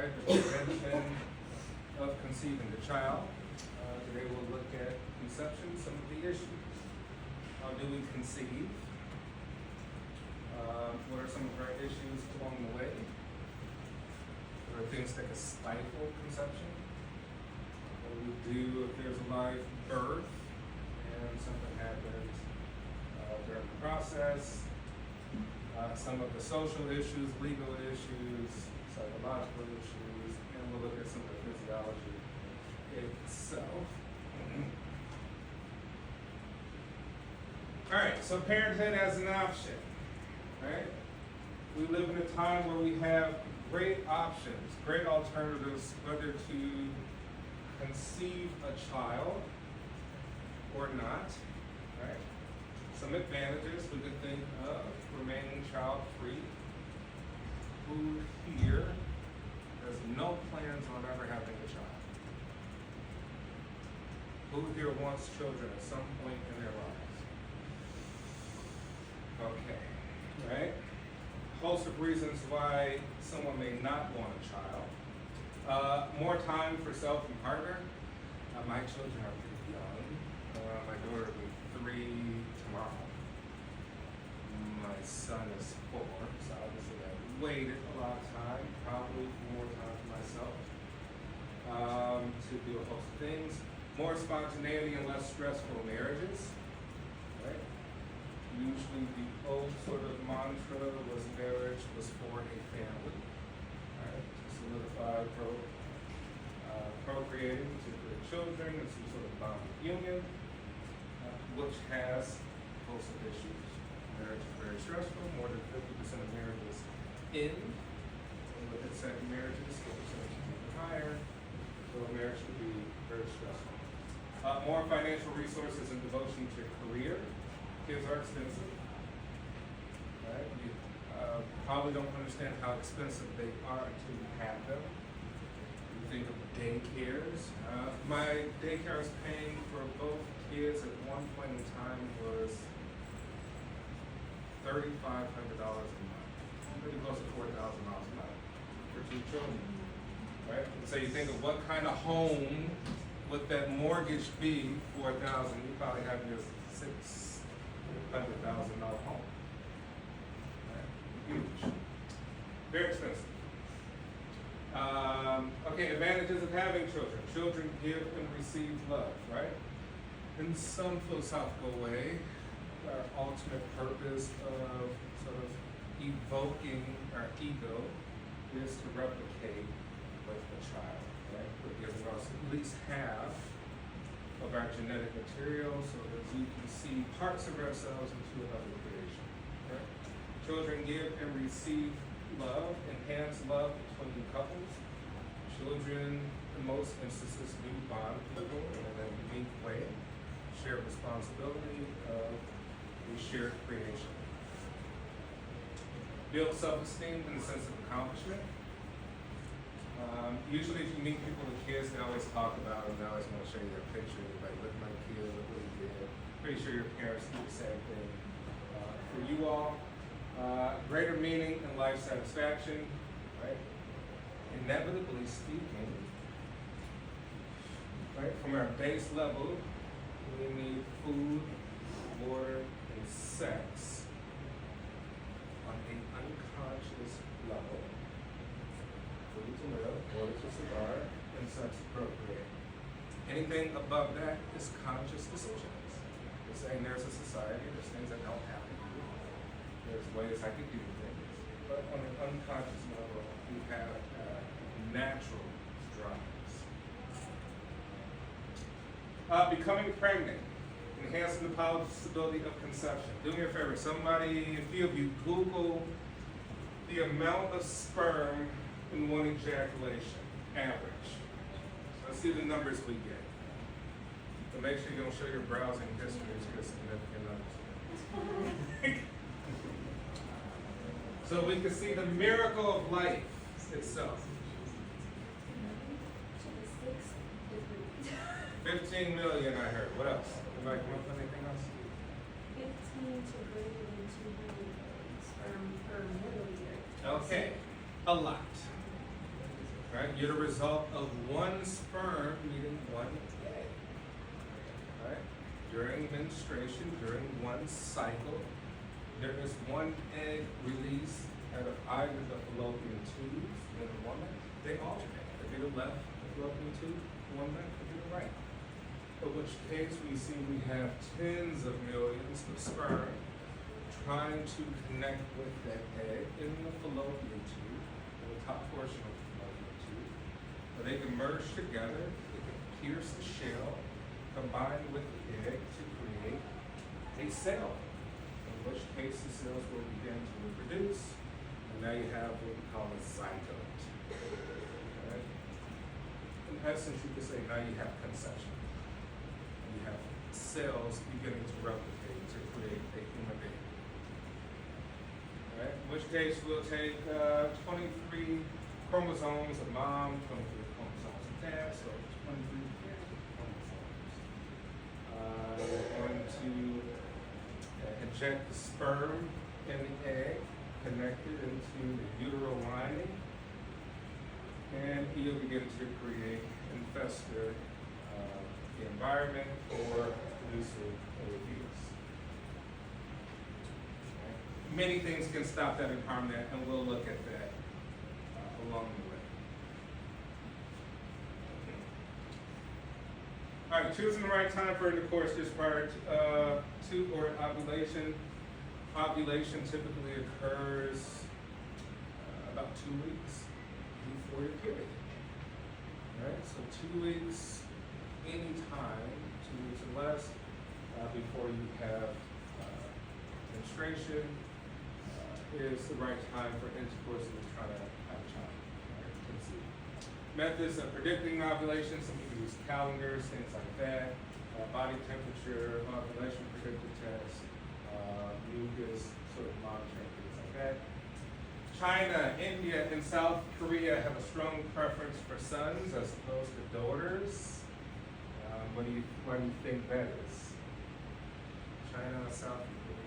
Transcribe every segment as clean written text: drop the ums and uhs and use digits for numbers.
right? The prevention of conceiving the child. Today we'll look at conception, some of the issues. How do we conceive? What are some of our issues along the way? What are things that can stifle conception? What do we do if there's a live birth and something happens during the process? Some of the social issues, legal issues, psychological issues, and we'll look at some of the physiology itself. All right, so parenthood as an option, right? We live in a time where we have great options, great alternatives, whether to conceive a child or not, right? Some advantages we could think of: remaining child-free, who here has no plans on ever having a child? Who here wants children at some point in their lives? Okay, right? A host of reasons why someone may not want a child. More time for self and partner. My children are pretty young. My daughter will be 3 tomorrow. My son is 4, so obviously I waited a lot of time, probably more time for myself, to do a host of things. More spontaneity and less stressful marriages, right? Usually the old sort of mantra was marriage was for a family, right? To solidify procreating, to create children, and some sort of bonded union, which has a host of issues. Marriage is very stressful. More than 50% of marriages end. When we look at second marriages, the percentage is even higher. So marriage can be very stressful. More financial resources and devotion to career. Kids are expensive. Right? You probably don't understand how expensive they are until you have them. You think of daycares. My daycare is paying for both kids at one point in time was $3,500 a month. Pretty close to $4,000 a month for 2 children. Right? So you think of what kind of home would that mortgage be, $4,000? You probably have your $600,000 home. Right? Huge. Very expensive. Okay, advantages of having children. Children give and receive love, right? In some philosophical way, our ultimate purpose of sort of evoking our ego is to replicate with a child, right? We're giving us at least half of our genetic material so that we can see parts of ourselves into another creation, right? Children give and receive love, enhance love between couples. Children, in most instances, do bond people in a unique way, share responsibility of a shared creation. Build self-esteem in the sense of accomplishment. Usually if you meet people with kids, they always talk about them, they always want to show you their pictures, like, look at my kid, look what he did. Pretty sure your parents do the same thing. For you all, greater meaning and life satisfaction, right? Inevitably speaking, right, from our base level, we need food, water, and sex on an unconscious level. Food to live, water to survive, and sex to procreate. Anything above that is conscious decisions. We're saying there's a society, there's things that don't happen to you. There's ways I could do things. But on an unconscious level, we have natural drives. Becoming pregnant, enhancing the possibility of conception. Do me a favor, somebody, a few of you, Google the amount of sperm in one ejaculation, average. So let's see the numbers we get. So make sure you don't show your browsing history to get significant numbers. So we can see the miracle of life itself. 15 million, I heard. What else? Anybody come up with anything else? 15 to greater than 200 sperm per milliliter. Okay, a lot. right? You're the result of one sperm meeting one egg, right? During menstruation, during one cycle, there is one egg released out of either the fallopian tubes in the woman. They alternate. If you're the left fallopian tube, one left, if you're the right. In which case we see we have tens of millions of sperm trying to connect with that egg in the fallopian tube, in the top portion of the fallopian tube. But they can merge together, they can pierce the shell, combine with the egg to create a cell, in which case the cells will begin to reproduce, and now you have what we call a zygote. Okay? In essence, you could say now you have conception. You have cells beginning to replicate to create a human being. Right? In which case we'll take 23 chromosomes of mom, 23 chromosomes of dad, so 23 chromosomes. We're going to inject the sperm in the egg, connected into the uterine lining, and you'll begin to create and fester the environment for producing a fetus. Many things can stop that and harm that, and we'll look at that along the way. All right, choosing the right time for intercourse just prior to or ovulation. Ovulation typically occurs about 2 weeks before your period. Right, so 2 weeks, any time, 2 weeks or less, before you have menstruation, is the right time for intercourse if you're trying to have a child. Right? Conceive. Methods of predicting ovulation, some people use calendars, things like that, body temperature, ovulation predictor test, mucus, sort of monitoring, things like that. China, India, and South Korea have a strong preference for sons as opposed to daughters. What do you think that is? China, South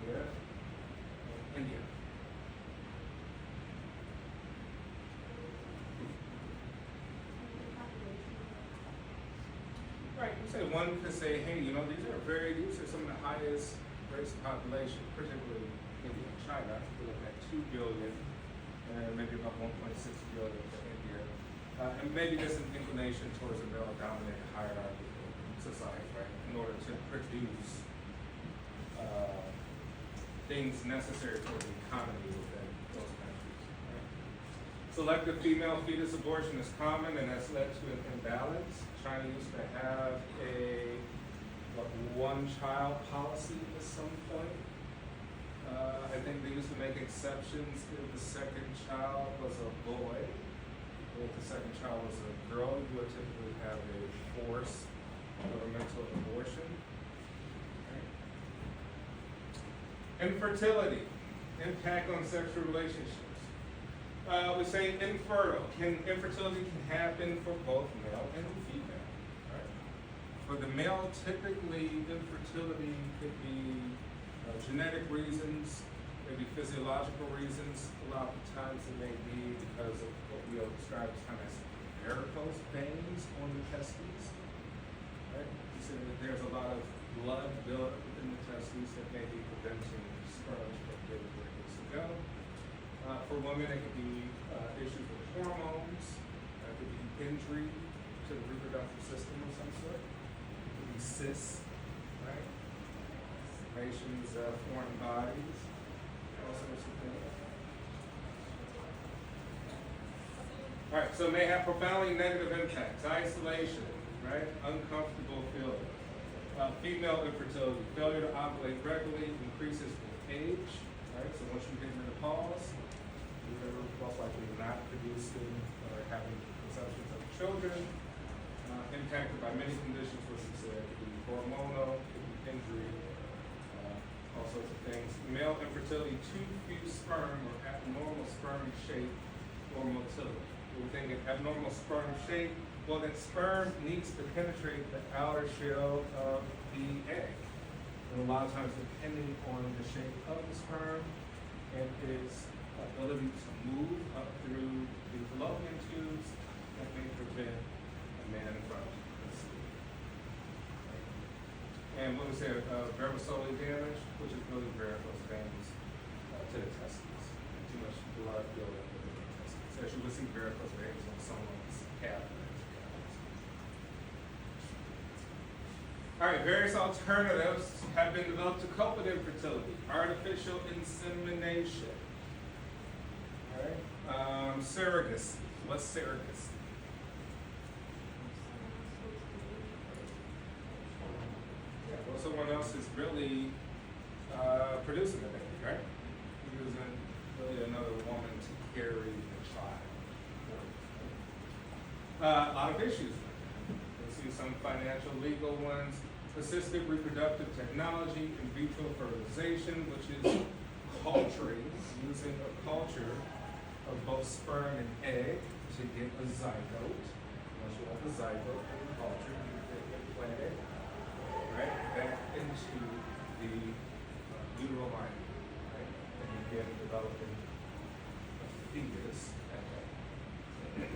Korea, and India. Right, you say one could say, hey, these are some of the highest rates of population, particularly India and China. We're looking at 2 billion, and maybe about 1.6 billion for India. And maybe there's an inclination towards a male-dominated hierarchical society, right, in order to produce things necessary for the economy within those countries. Right? Selective female fetus abortion is common, and that's led to an imbalance. China used to have a one-child policy at some point. I think they used to make exceptions if the second child was a boy. If the second child was a girl, you would typically have a forced governmental abortion. Right? Infertility, impact on sexual relationships. We say infertile. Infertility can happen for both male and female. Right? For the male, typically infertility could be genetic reasons, maybe physiological reasons. A lot of times it may be because of what we'll describe as kind of varicose veins on the testes. Right? You see that there's a lot of blood buildup within the testes that may be preventing sperm from getting where it needs to go. For women, it could be issues with hormones. It could be injury to the reproductive system of some sort. It could be cysts, right? Formations of foreign bodies, all sorts of things. All right, so it may have profoundly negative impacts. Isolation, right? Uncomfortable feeling. Female infertility. Failure to ovulate regularly increases with age, right? So once you hit menopause, you're most likely not producing or having conceptions of children. Impacted by many conditions, what you said. It could be hormonal, it could be injury, all sorts of things. Male infertility, too few sperm or abnormal sperm shape or motility. We're thinking abnormal sperm shape. Well, that sperm needs to penetrate the outer shell of the egg. And a lot of times, depending on the shape of the sperm and its ability to move up through the fallopian tubes, that And when we say varicosely damage, which is really varicose veins to the testicles, too much blood buildup in the testicles. As you would see varicose veins on someone's calf. All right, various alternatives have been developed to cope with infertility. Artificial insemination. All right, surrogacy. What's surrogacy? Yeah, well, someone else is really producing the baby, right? Using really another woman to carry the child. A lot of issues. You'll see some financial, legal ones. Assisted reproductive technology, in vitro fertilization, which is culturing, using a culture of both sperm and egg to get a zygote. Once you have a zygote in the culture, you get implanted right back into the uterine lining, right? And you get developing a fetus at that.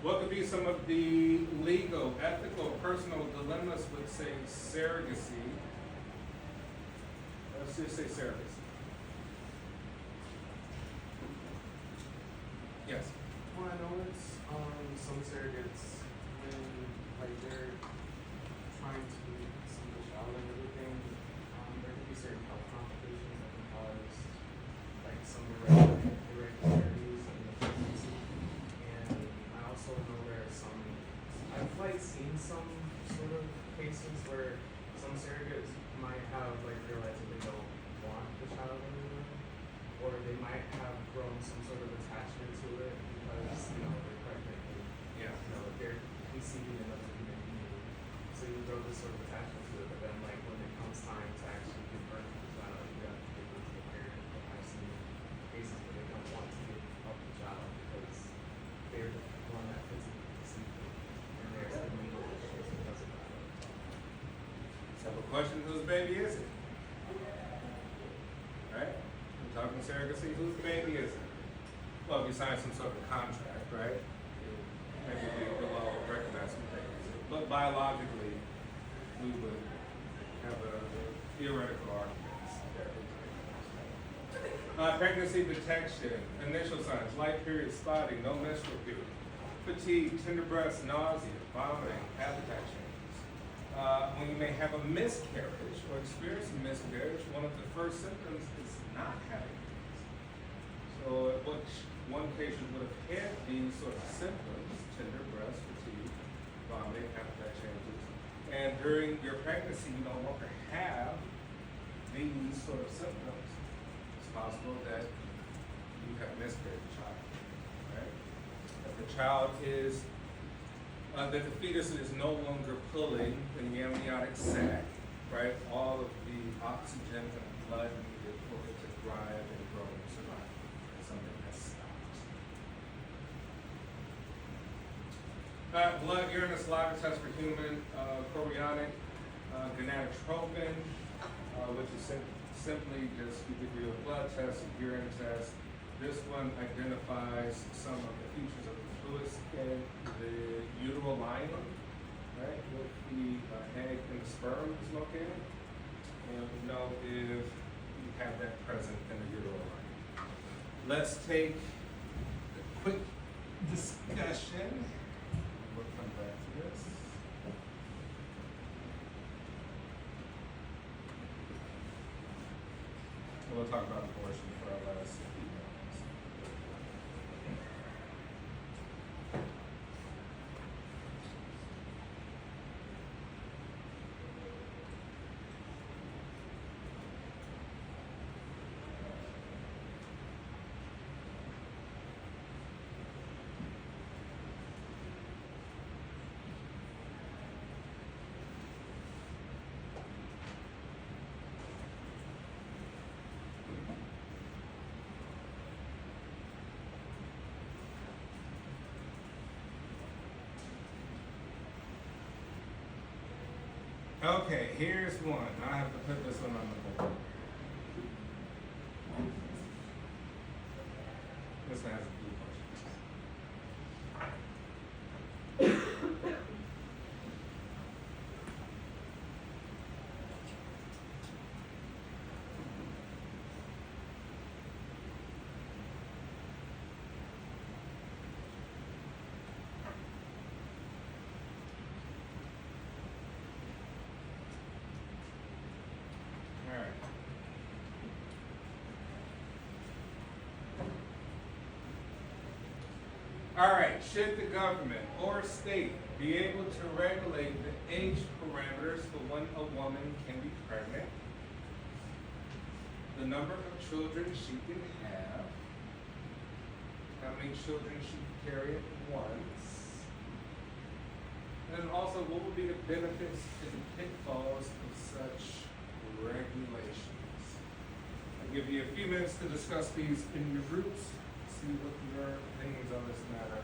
What could be some of the legal, ethical, personal dilemmas with, say, surrogacy? Let's just say surrogacy. Yes? Well, I know it's some surrogates when like they're trying to see the child and everything, there can be certain health complications that can cause like some irregularities in the pregnancy. And I also know there are some, I've like seen some sort of cases where some surrogates might have like realized that they don't want the child anymore, or they might have grown some sort of attachment to it because they're pregnant and they're conceiving another human being. So you grow this sort of attachment to it, but then like when it comes time to actually give birth to the child, you have to give birth to the parent. But I've seen cases where they don't want to give up the child because they're the one that physically conceived it, and there's like legal issues because of that. Simple question, whose baby is it? Right? We're talking surrogacy, whose baby is it? Well, if you sign some sort of contract, right? Maybe the law will recognize who baby is it. But biologically, we would have a theoretical argument that pregnancy detection, initial signs, light period spotting, no menstrual period, fatigue, tender breasts, nausea, vomiting, appetite changes. When you may have a miscarriage or experience a miscarriage, one of the first symptoms is not having it. So at which one patient would have had these sort of symptoms, tender breast, fatigue, vomiting, appetite changes, and during your pregnancy you no longer have these sort of symptoms, it's possible that you have miscarried the child, right? That the child is that the fetus is no longer pulling the amniotic sac, right? All of the oxygen and blood needed for it to thrive and grow and survive. And something has stopped. Blood, urine, and saliva test for human chorionic gonadotropin, which is simply just you could do a blood test, a urine test. This one identifies some of the features of the fluid skin, the uterine lining, right, with the egg and the sperm is located, and we know if you have that present in the uterine lining. Let's take a quick discussion. We'll come back to this. We'll talk about abortion for our last few minutes. Okay, here's one. I have to put this one on the board. This one has a few questions. All right, should the government or state be able to regulate the age parameters for when a woman can be pregnant, the number of children she can have, how many children she can carry at once, and also what would be the benefits and pitfalls of such regulations? I'll give you a few minutes to discuss these in your groups, see what your opinions on this matter are.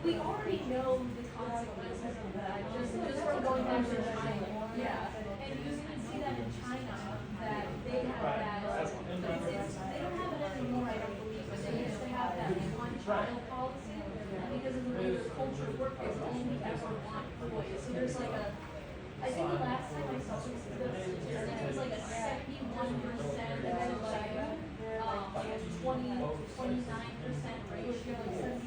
We already know the consequences of that, just from going back to China. Yeah, and you can see that in China, that they have that, they don't have it anymore, I don't believe, but they used to have that one-child policy, because of the way their culture works, they only ever want boys, so there's like a, I think the last time I saw this, it was like a 71%, and then like a 29% ratio, 71%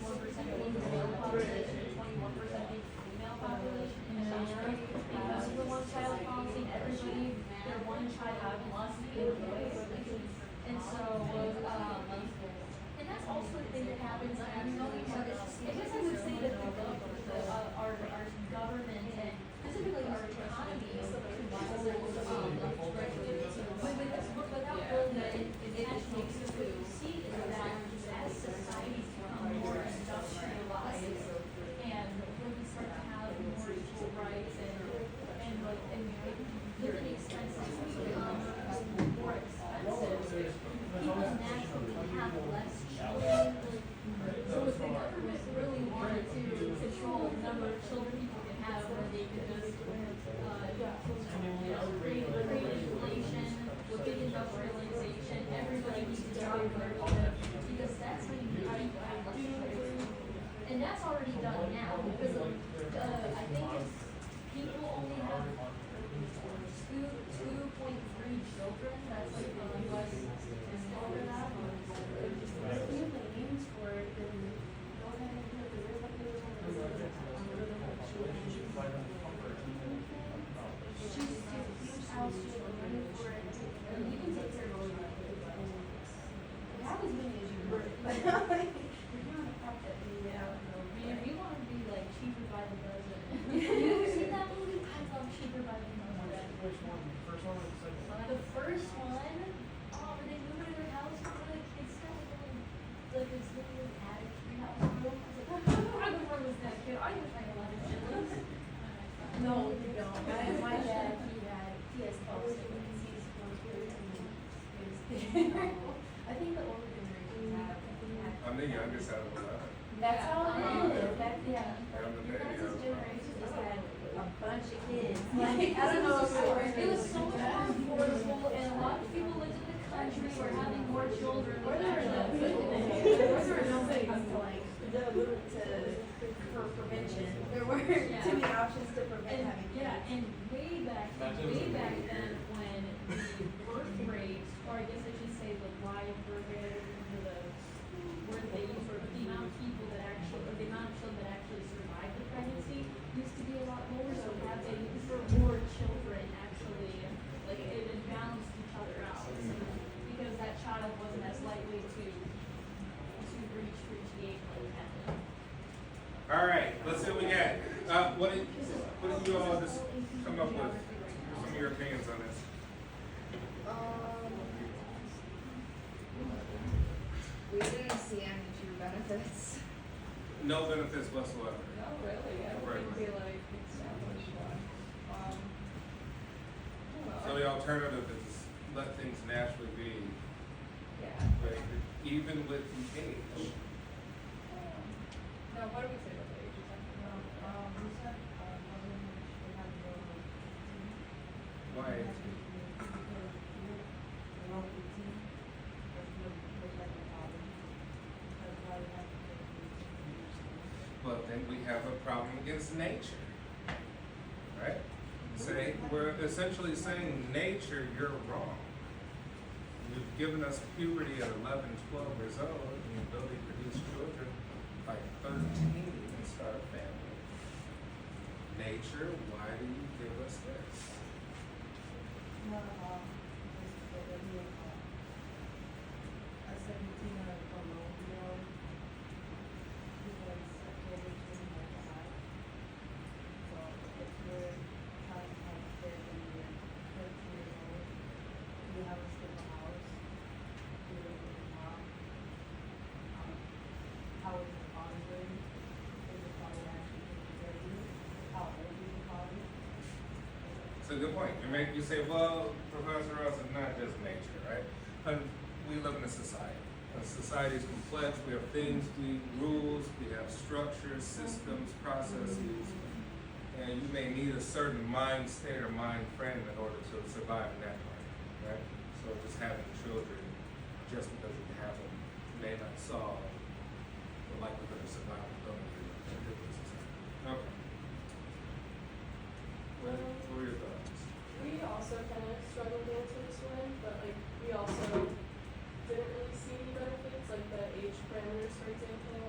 being the male population, 21% being the female population in China. Because of the one-child policy, everybody, their one child must be a boy. And so, and that's also a thing that happens, I guess I would say that our government and specifically our economy is without really intentionally what you see is that as societies become more industrialized and when we start to have more equal rights and living expenses become more expensive, people naturally have less children. So if the government really wanted to control the number of children people can have, or the My dad, he has 12 siblings. He's I think the older generations have. I'm the youngest out of 11. That's how it is. That's, yeah. I'm the Your baby. guys' generation just had a bunch of kids. Like, I don't know if it was so much more affordable, and a lot of people lived in the country were having more children. Or there were no things to like, for prevention. There were too many options to prevent having kids. Yeah, and way back then, when the birth rate, or I guess I should say the live birth rate, or the word they use, or the amount of people that actually, or the amount of children that actually survive the pregnancy used to be a lot lower, so having for more children actually, like, it balanced each other out. So, because that child wasn't as likely to reach the age of independence. All right, let's see what we got. What did you all just come up with? Some of your opinions on this. We didn't see any true benefits. No benefits whatsoever. No, really, I Right. wouldn't be like established one. I don't So know. the alternative is let things naturally be, Yeah. but even with the age. No, what do we say about the age? Why? Well, then we have a problem against nature, right? We're essentially saying nature, you're wrong. You've given us puberty at 11, 12 years old, and the ability to produce children by 13 and start a family. Nature, why do you give us this? It's a good point. You say, well, Professor Ross, it's not just nature, right? And we live in a society. A society is complex. We have things, rules, we have structures, systems, processes, and you may need a certain mind state or mind frame in order to survive in that way, right? So just having children, just because you have them, may not solve the likelihood of survivability in a different society. Okay. What were your thoughts? We also kind of struggled to answer this one, but like we also didn't really see any benefits, like the age parameters, for example.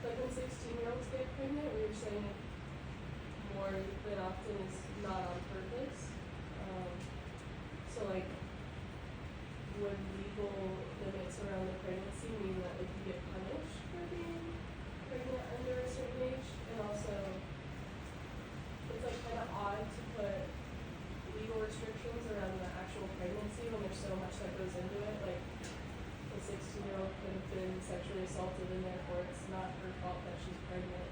Like when 16-year-olds get pregnant, we were saying more than often is not on purpose. So like, would legal limits around the pregnancy mean that like you get punished for being pregnant under a certain age? And also, it's like kind of odd to put legal restrictions around the actual pregnancy when there's so much that goes into it. Like, a 16-year-old could have been sexually assaulted and therefore it's not her fault that she's pregnant.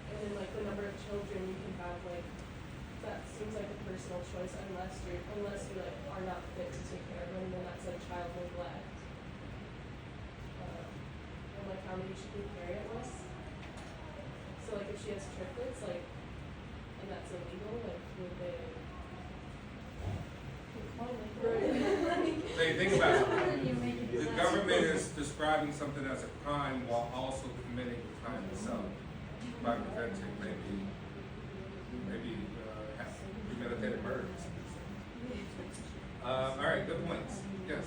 And then like the number of children you can have, like, that seems like a personal choice unless you like are not fit to take care of them, then that's like child neglect. And like how many she can carry at once. So like if she has triplets, like, and that's illegal, like would they? They think about it. The government is describing something as a crime while also committing the crime itself by preventing maybe premeditated murder. All right, good points. Yes.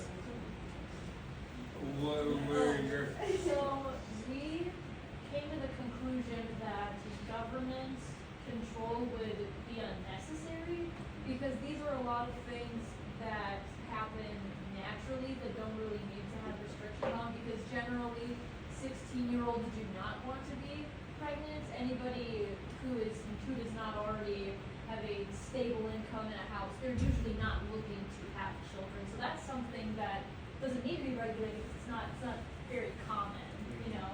What were your? So we came to the conclusion that government control would be unnecessary because these are a lot of things that happen naturally that don't really need to have restriction on because generally 16-year-olds do not want to be pregnant. Anybody who does not already have a stable income in a house, they're usually not looking to have children. So that's something that doesn't need to be regulated because it's not very common, you know.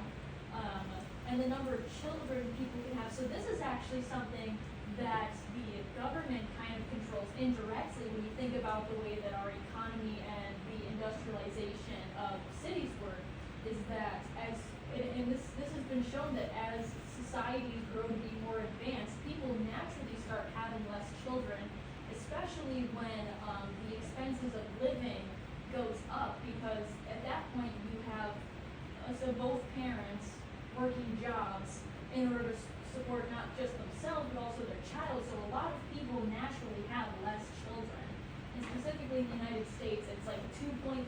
and the number of children people can have. So this is actually something that the government kind of controls indirectly when you think about the way that our economy and the industrialization of cities work, is that and this has been shown that as societies grow to be more advanced, people naturally start having less children, especially when the expenses of living goes up, because at that point you have so both parents working jobs in order to support not just themselves but also their child. So a lot of people naturally have less children, and specifically in the United States, it's like 2.3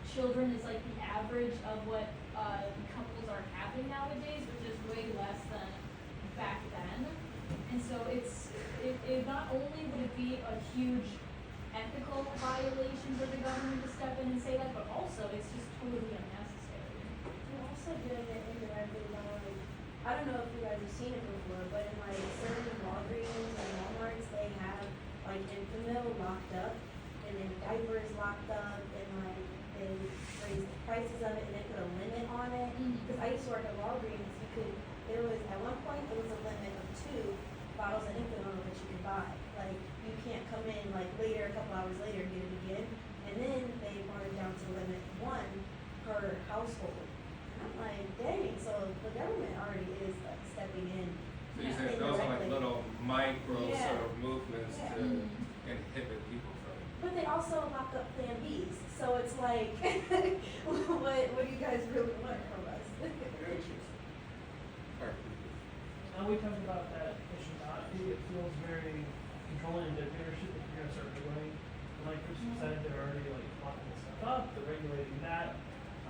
children is like the average of what couples are having nowadays, which is way less than back then. And so it not only would it be a huge ethical violation for the government to step in and say that, but also it's just totally unnecessary. They're also doing it indirectly by, like, I don't know if you guys have seen it before, but in like certain Walgreens and Walmarts, they have like Infamil locked up, and then diapers locked up, and like they raise the prices of it, and they put a limit on it. Because I used to work at Walgreens, there was, at one point, there was a limit of 2 bottles of Infamil that you could buy. Like, you can't come in like later, a couple hours later, and get it again. And then they brought it down to limit 1 per household. I'm like, dang, so the government already is like stepping in. So you said those are like little micro Yeah. sort of movements Yeah. to inhibit people from. But they also lock up Plan Bs, so it's like, what do you guys really want from us? Now we talked about that it should not be, it feels very controlling and dictatorship if you're gonna start doing. And like Kristen said, they're already like locking this stuff up, they're regulating that.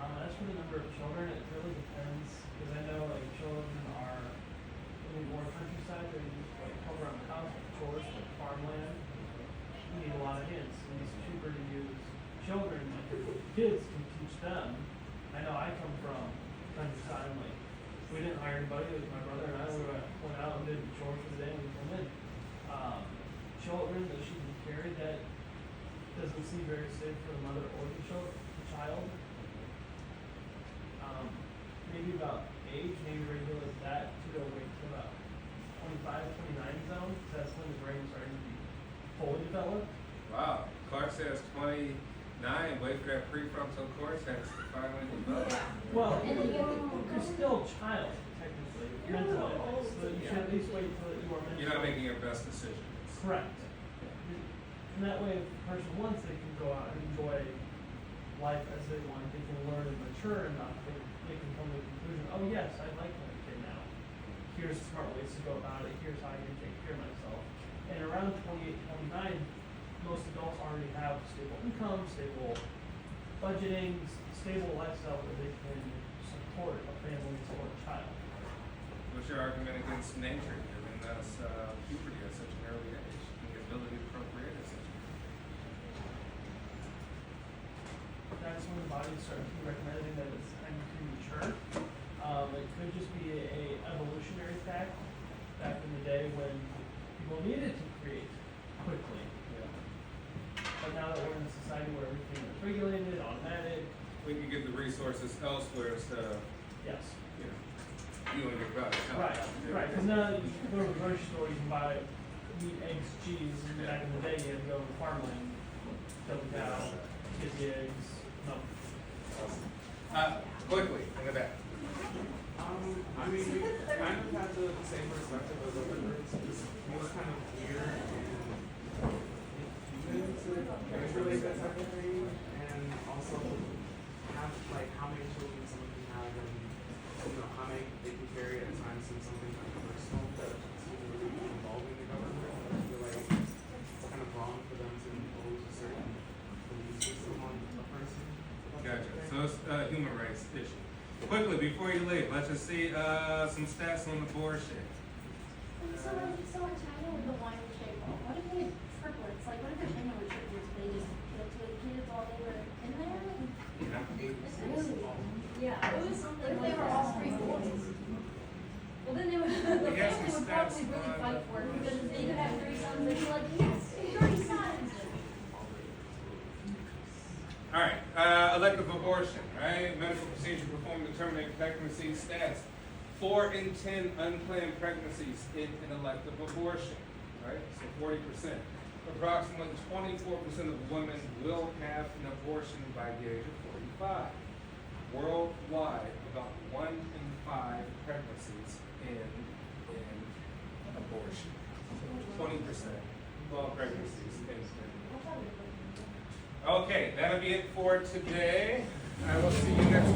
As for the number of children, it really depends, because I know like children are, in more countryside, they use like help around the house, like chores, like farmland. You need a lot of hands, and it's cheaper to use children, like your kids can teach them. I know I come from countryside, like, we didn't hire anybody, it was my brother and I, we went out and did chores for the day and we come in. Children that she can carry, that doesn't seem very safe for the mother or the child. Maybe about age, maybe regulate that to go wait to about 25, 29 zone, because that's when the brain is starting to be fully developed. Wow, Clark says 29, wait for that prefrontal cortex to finally develop. Well, you're still a child, technically, mentally, so you should at least wait till you are mentally. You're not making your best decisions. Correct. And that way, if the person wants, they can go out and enjoy life as they want. They can learn and mature enough. They can come to the conclusion, oh yes, I like my kid now. Here's smart ways to go about it. Here's how I can take care of myself. And around 28, 29, most adults already have stable income, stable budgeting, stable lifestyle where they can support a family and support a child. What's your argument against nature giving us puberty at such an early age and the ability to procreate at such an early age? That's when the body starts recommending that it's time to mature. It could just be a evolutionary fact back in the day when people needed to create quickly. But now that we're in a society where everything is regulated, automatic. We can get the resources elsewhere instead of, Yes. you know, you and your brother. Right, right. Because now you can go to the grocery store, you can buy meat, eggs, cheese. And back in the day, you had to go to farmland, kill the cow, get the eggs. No. Quickly, in the back. I mean, we kind of had the same perspective as other groups. It just feels kind of weird and inhuman to manipulate that type of thing, and also have like how many children someone can have, and how many they can carry at a time, since something kind of personal that seems really involving the government. I feel like it's kind of wrong for them to impose a certain belief system on a person. Gotcha. So it's a human rights issue. Quickly, before you leave, let's just see some stats on the abortion. So in China with the wine shape, what if they had triplets? Like, what if they're pregnant with triplets? They just killed 2 kids while they were in there? It's really, Yeah, it was what if they were all 3 boys? Well, then they would, the We have family some would stats probably really on fight for it, because if they could have 3 sons, they'd be like, yes, 3 sons. All right, elective abortion, right? Medical procedure performed to terminate pregnancy stats. 4 in 10 unplanned pregnancies in an elective abortion, right? So 40%. Approximately 24% of women will have an abortion by the age of 45. Worldwide, about 1 in 5 pregnancies end in abortion. 20% of all pregnancies end in abortion. Okay, that'll be it for today. I will see you next